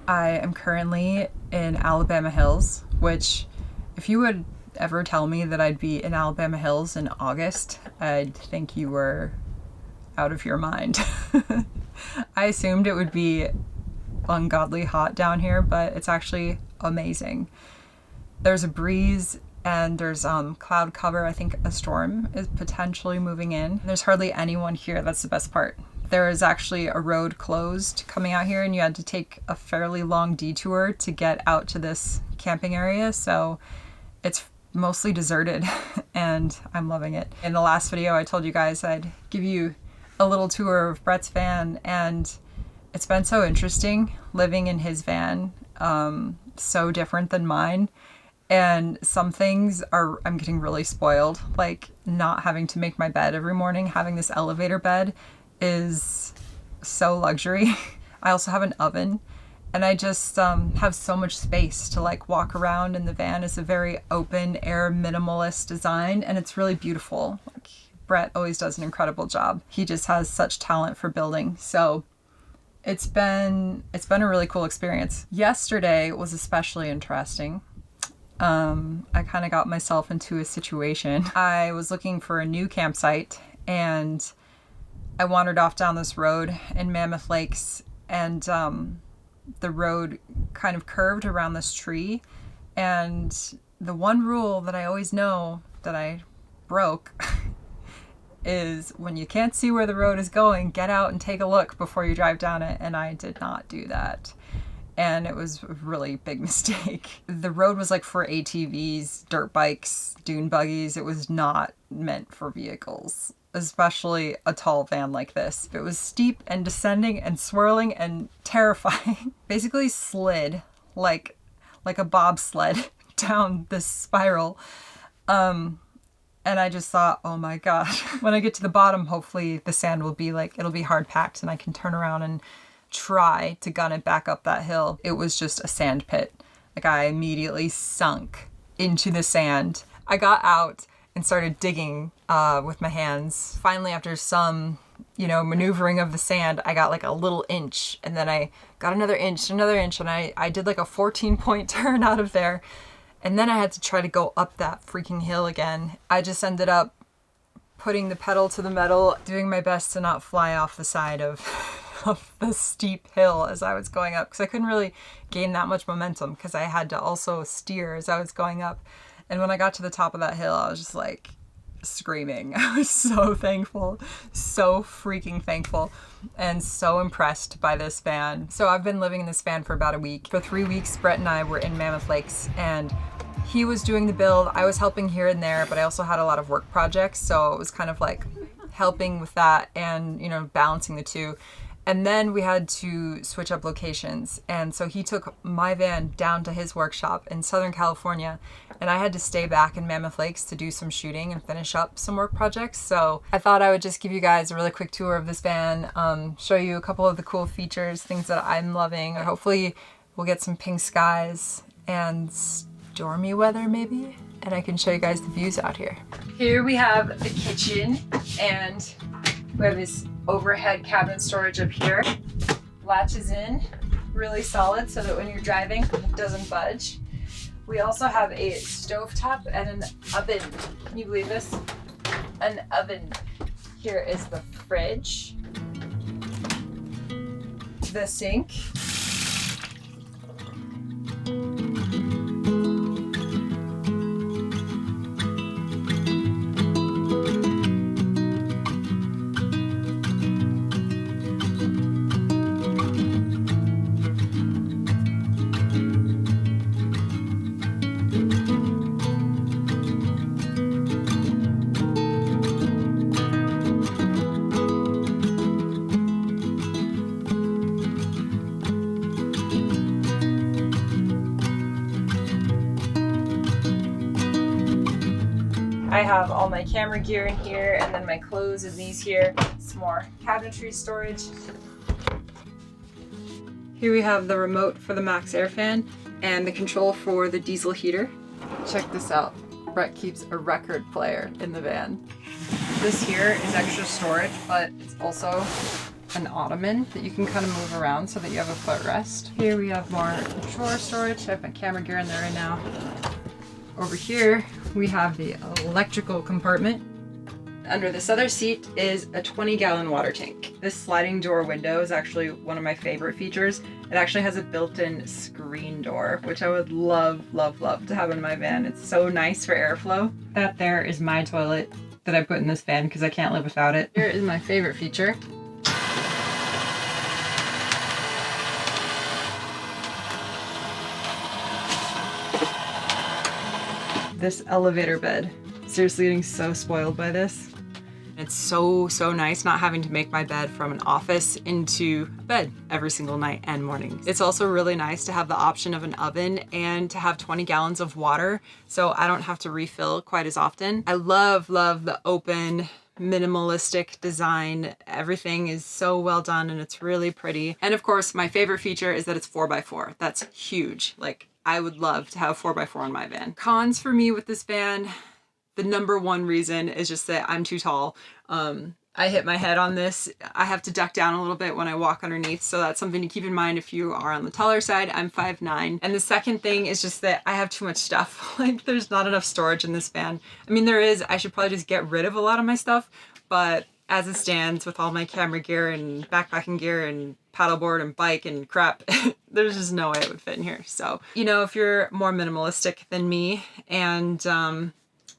I am currently in Alabama Hills, which if you would ever tell me that I'd be in Alabama Hills in August, I'd think you were out of your mind. I assumed it would be ungodly hot down here, but it's actually amazing. There's a breeze and there's cloud cover. I think a storm is potentially moving in. There's hardly anyone here. That's the best part. There is actually a road closed coming out here, and you had to take a fairly long detour to get out to this camping area. So it's mostly deserted and I'm loving it. In the last video, I told you guys I'd give you a little tour of Brett's van, and it's been so interesting living in his van. So different than mine. And some things I'm getting really spoiled, like not having to make my bed every morning. Having this elevator bed is so luxury. I also have an oven, and I just have so much space to like walk around in the van. It's a very open air minimalist design, and it's really beautiful. Like, Brett always does an incredible job. He just has such talent for building. So it's been a really cool experience. Yesterday was especially interesting. I kind of got myself into a situation. I was looking for a new campsite, and I wandered off down this road in Mammoth Lakes, and the road kind of curved around this tree. And the one rule that I always know that I broke is when you can't see where the road is going, get out and take a look before you drive down it. And I did not do that. And it was a really big mistake. The road was like for ATVs, dirt bikes, dune buggies. It was not meant for vehicles, especially a tall van like this. It was steep and descending and swirling and terrifying. Basically slid like a bobsled down this spiral. And I just thought, oh my gosh, when I get to the bottom, hopefully the sand will be like, it'll be hard packed and I can turn around and try to gun it back up that hill, it was just a sand pit. Like, I immediately sunk into the sand. I got out and started digging with my hands. Finally, after some, maneuvering of the sand, I got like a little inch, and then I got another inch, and I did like a 14-point turn out of there. And then I had to try to go up that freaking hill again. I just ended up putting the pedal to the metal, doing my best to not fly off the side of the steep hill as I was going up, because I couldn't really gain that much momentum because I had to also steer as I was going up. And when I got to the top of that hill, I was just like screaming. I was so thankful, so freaking thankful, and so impressed by this van. So I've been living in this van for about a week. For 3 weeks, Brett and I were in Mammoth Lakes, and he was doing the build. I was helping here and there, but I also had a lot of work projects, so it was kind of like helping with that and, balancing the two. And then we had to switch up locations. And so he took my van down to his workshop in Southern California, and I had to stay back in Mammoth Lakes to do some shooting and finish up some work projects. So I thought I would just give you guys a really quick tour of this van, show you a couple of the cool features, things that I'm loving. Hopefully we'll get some pink skies and stormy weather maybe, and I can show you guys the views out here. Here we have the kitchen, and we have this overhead cabinet storage up here. Latches in really solid so that when you're driving, it doesn't budge. We also have a stovetop and an oven. Can you believe this? An oven. Here is the fridge, the sink, I have all my camera gear in here, and then my clothes in these here. Some more cabinetry storage. Here we have the remote for the Max Air fan and the control for the diesel heater. Check this out. Brett keeps a record player in the van. This here is extra storage, but it's also an ottoman that you can kind of move around so that you have a footrest. Here we have more drawer storage. I have my camera gear in there right now. Over here, we have the electrical compartment. Under this other seat is a 20-gallon water tank. This sliding door window is actually one of my favorite features. It actually has a built-in screen door, which I would love, love, love to have in my van. It's so nice for airflow. That there is my toilet that I put in this van because I can't live without it. Here is my favorite feature. This elevator bed. Seriously, getting so spoiled by this. It's so nice not having to make my bed from an office into a bed every single night and morning. It's also really nice to have the option of an oven and to have 20 gallons of water, so I don't have to refill quite as often. I love the open, minimalistic design. Everything is so well done and it's really pretty. And of course, my favorite feature is that it's 4x4. That's huge. Like, I would love to have 4x4 in my van. Cons for me with this van, the number one reason is just that I'm too tall. I hit my head on this. I have to duck down a little bit when I walk underneath, so that's something to keep in mind if you are on the taller side. I'm 5'9". And the second thing is just that I have too much stuff. Like, there's not enough storage in this van. I mean, there is. I should probably just get rid of a lot of my stuff, but as it stands with all my camera gear and backpacking gear and paddleboard and bike and crap, there's just no way it would fit in here. So, if you're more minimalistic than me and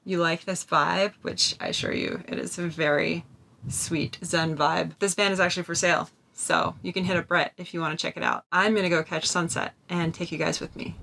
you like this vibe, which I assure you, it is a very sweet Zen vibe. This van is actually for sale, so you can hit up Brett if you want to check it out. I'm gonna go catch sunset and take you guys with me.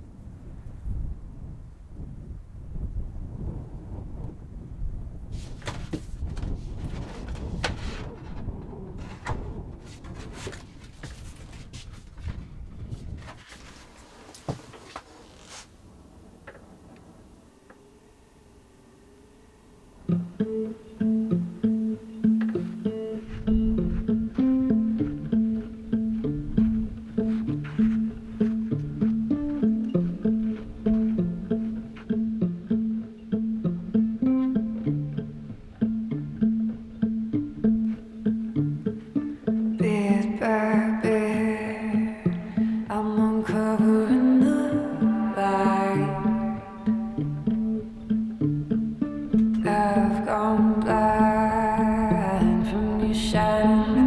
you shattered me.